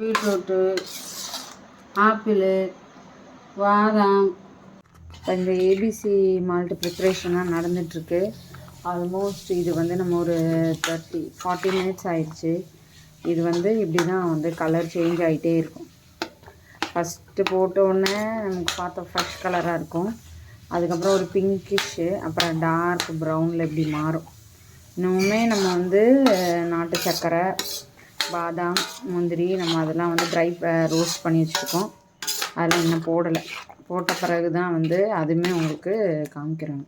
Beetroot, apple, பாதாம். இப்போ இந்த ஏபிசி மால்ட் ப்ரிப்ரேஷனாக நடந்துகிட்ருக்கு. ஆல்மோஸ்ட் இது வந்து நம்ம ஒரு 40 மினிட்ஸ் ஆயிடுச்சு. இது வந்து இப்படி தான் வந்து கலர் சேஞ்ச் ஆகிட்டே இருக்கும். ஃபஸ்ட்டு போட்டோடனே நமக்கு பார்த்தா ஃப்ரெஷ் கலராக இருக்கும். அதுக்கப்புறம் ஒரு பிங்கிஷ்ஷு, அப்புறம் டார்க் ப்ரௌனில் இப்படி மாறும். இன்னுமே நம்ம வந்து நாட்டு சர்க்கரை, பாதாம், முந்திரி நம்ம அதெல்லாம் வந்து ட்ரை ரோஸ்ட் பண்ணி வச்சுருக்கோம். அதில் இன்னும் போடலை. போட்ட பிறகு தான் வந்து அதுவுமே உங்களுக்கு காமிக்கிறேன்.